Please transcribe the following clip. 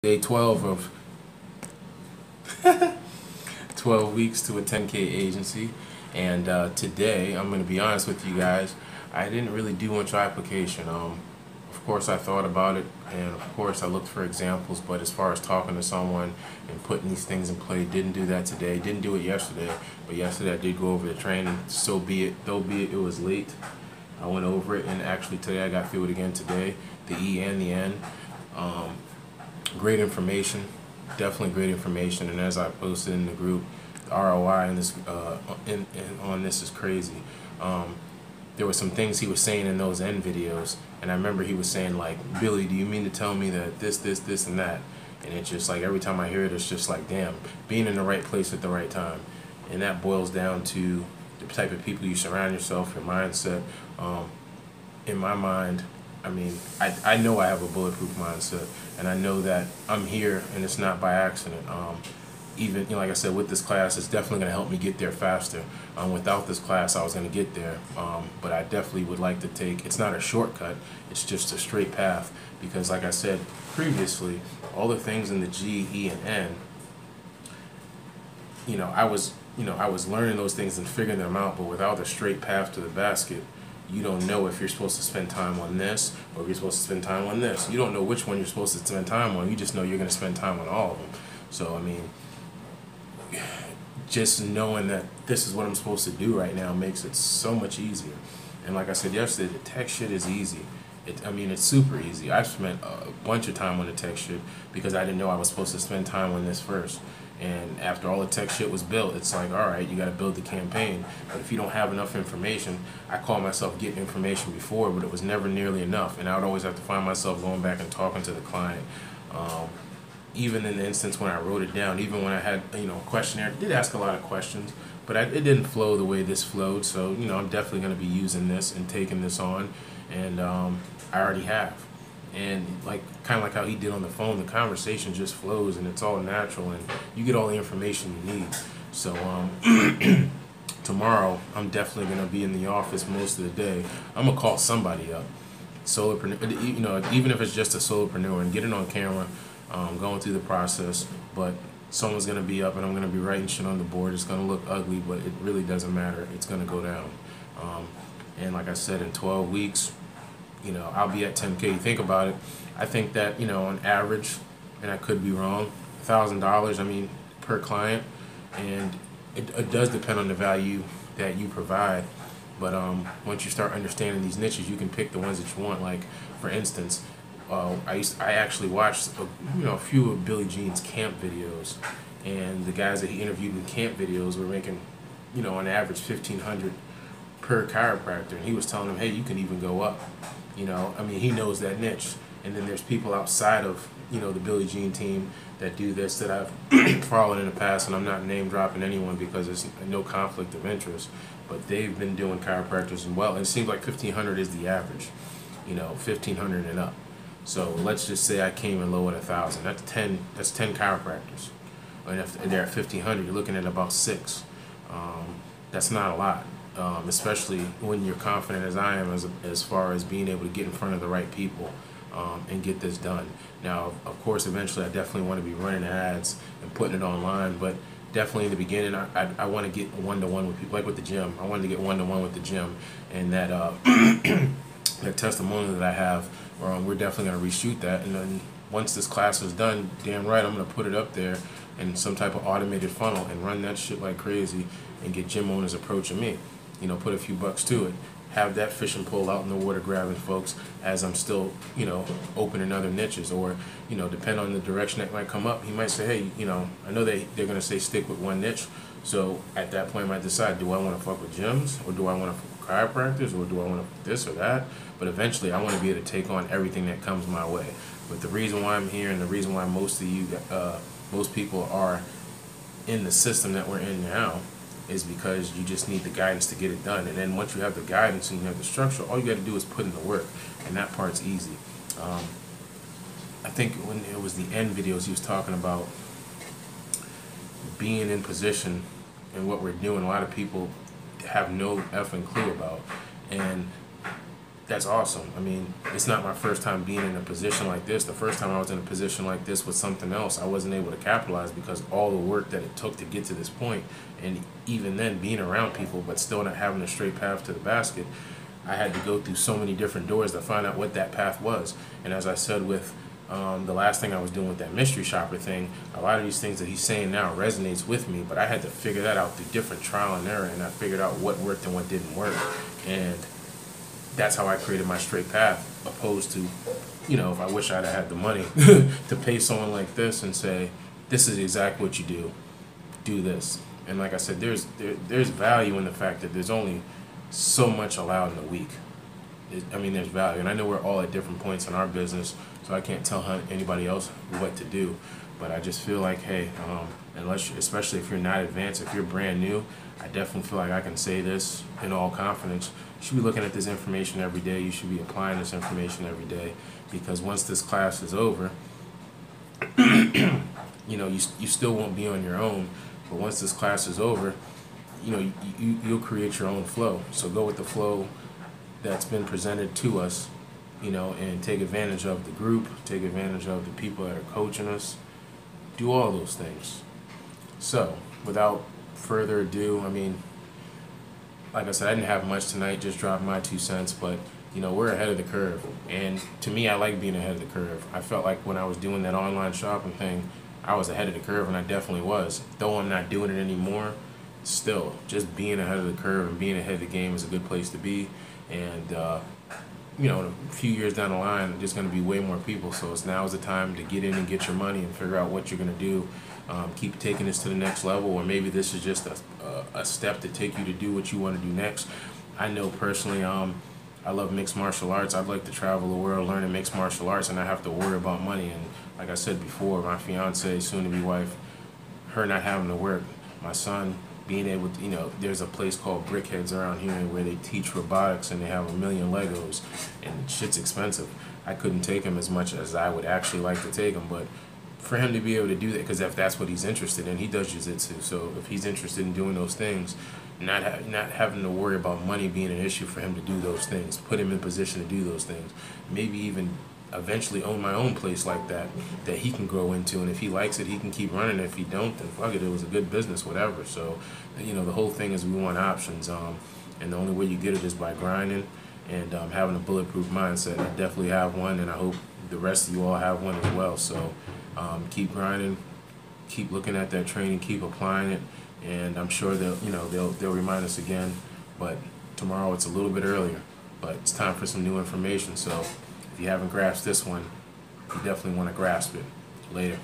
Day 12 of 12 weeks to a 10K agency, and today I'm going to be honest with you guys. I didn't really do much application. Of course I thought about it, and of course I looked for examples, but as far as talking to someone and putting these things in play, didn't do that today. Didn't do it yesterday, but yesterday I did go over the training. So be it, though be it, it was late. I went over it, and actually today I got through it again today, the E and the N. Great information, definitely great information, and as I posted in the group, the ROI in this on this is crazy. There were some things he was saying in those end videos, and I remember he was saying like, "Billy, do you mean to tell me that this, and that?" And it's just like every time I hear it, it's just like, damn, being in the right place at the right time, and that boils down to the type of people you surround yourself, your mindset. In my mind, I mean, I know I have a bulletproof mindset, and I know that I'm here, and it's not by accident. Even, like I said, with this class, it's definitely going to help me get there faster. Without this class, I was going to get there, but I definitely would like to take, it's not a shortcut, it's just a straight path, because like I said previously, all the things in the G, E, and N, I was learning those things and figuring them out, but without a straight path to the basket, you don't know if you're supposed to spend time on this or if you're supposed to spend time on this. You don't know which one you're supposed to spend time on. You just know you're going to spend time on all of them. So, I mean, just knowing that this is what I'm supposed to do right now makes it so much easier. And like I said yesterday, the tech shit is easy. It's super easy. I've spent a bunch of time on the tech shit because I didn't know I was supposed to spend time on this first. And after all the tech shit was built, it's like, all right, you got to build the campaign. But if you don't have enough information, I call myself getting information before, but it was never nearly enough. And I would always have to find myself going back and talking to the client. Even in the instance when I wrote it down, even when I had a questionnaire, I did ask a lot of questions, but it didn't flow the way this flowed. So I'm definitely going to be using this and taking this on, and I already have. And kind of like how he did on the phone, the conversation just flows and it's all natural, and you get all the information you need. So tomorrow I'm definitely going to be in the office most of the day. I'm gonna call somebody up, solopreneur, even if it's just a solopreneur, and get it on camera, going through the process. But someone's going to be up, and I'm going to be writing shit on the board. It's going to look ugly, but it really doesn't matter. It's going to go down. And like I said, in 12 weeks, I'll be at 10K. Think about it. I think that, on average, and I could be wrong, $1,000, per client. And it does depend on the value that you provide. But once you start understanding these niches, you can pick the ones that you want. Like, for instance, I actually watched a few of Billy Jean's camp videos, and the guys that he interviewed in camp videos were making, on average $1,500 per chiropractor, and he was telling them, hey, you can even go up. He knows that niche. And then there's people outside of the Billy Jean team that do this that I've followed in the past, and I'm not name dropping anyone because there's no conflict of interest, but they've been doing chiropractors and well, and it seems like 1,500 is the average, 1,500 and up. So let's just say I came in low at 1,000. That's 10 chiropractors. And if they're at 1,500, you're looking at about 6. That's not a lot. Especially when you're confident as I am as far as being able to get in front of the right people and get this done. Now, of course, eventually I definitely want to be running ads and putting it online, but definitely in the beginning I want to get one-to-one with people, like with the gym. I wanted to get one-to-one with the gym, and that that testimonial that I have, we're definitely going to reshoot that, and then once this class is done, damn right, I'm going to put it up there in some type of automated funnel and run that shit like crazy and get gym owners approaching me. Put a few bucks to it, have that fishing pole out in the water grabbing folks as I'm still, opening other niches, or, depend on the direction that might come up. He might say, hey, I know they're going to say stick with one niche. So at that point I might decide, do I want to fuck with gyms, or do I want to fuck with chiropractors, or do I want to this or that? But eventually I want to be able to take on everything that comes my way. But the reason why I'm here, and the reason why most people are in the system that we're in now, is because you just need the guidance to get it done. And then once you have the guidance and you have the structure, all you got to do is put in the work, and that part's easy. I think when it was the end videos, he was talking about being in position and what we're doing. A lot of people have no effing clue about, and that's awesome. I mean, it's not my first time being in a position like this. The first time I was in a position like this was something else. I wasn't able to capitalize because all the work that it took to get to this point, and even then being around people but still not having a straight path to the basket, I had to go through so many different doors to find out what that path was. And as I said with the last thing I was doing with that mystery shopper thing, a lot of these things that he's saying now resonates with me, but I had to figure that out through different trial and error, and I figured out what worked and what didn't work. And that's how I created my straight path, opposed to, if I wish I'd have had the money to pay someone like this and say, this is exactly what you do this. And like I said, there's value in the fact that there's only so much allowed in a week. There's value, and I know we're all at different points in our business, so I can't tell anybody else what to do. But I just feel like, hey, especially if you're not advanced, if you're brand new, I definitely feel like I can say this in all confidence. You should be looking at this information every day. You should be applying this information every day, because once this class is over, you still won't be on your own. But once this class is over, you'll create your own flow. So go with the flow that's been presented to us, and take advantage of the group, take advantage of the people that are coaching us. Do all those things. So, without further ado, like I said, I didn't have much tonight, just dropped my 2 cents, but we're ahead of the curve. And to me, I like being ahead of the curve. I felt like when I was doing that online shopping thing, I was ahead of the curve, and I definitely was. Though I'm not doing it anymore, still, just being ahead of the curve and being ahead of the game is a good place to be. And a few years down the line, there's going to be way more people. So now is the time to get in and get your money and figure out what you're going to do. Keep taking this to the next level, or maybe this is just a step to take you to do what you want to do next. I know personally, I love mixed martial arts. I'd like to travel the world learning mixed martial arts and not have to worry about money. And like I said before, my fiance, soon-to-be wife, her not having to work, my son being able to, there's a place called Brickheads around here where they teach robotics, and they have 1 million Legos, and shit's expensive. I couldn't take him as much as I would actually like to take him, but for him to be able to do that, because if that's what he's interested in, he does jiu-jitsu. So if he's interested in doing those things, not having to worry about money being an issue for him to do those things, put him in position to do those things, maybe even eventually own my own place like that he can grow into, and if he likes it, he can keep running. If he don't, then fuck it, it was a good business, whatever. So the whole thing is we want options, and the only way you get it is by grinding and having a bulletproof mindset. I definitely have one, and I hope the rest of you all have one as well. So keep grinding, keep looking at that training, keep applying it, and I'm sure they'll remind us again. But tomorrow it's a little bit earlier, but it's time for some new information. So if you haven't grasped this one, you definitely want to grasp it. Later.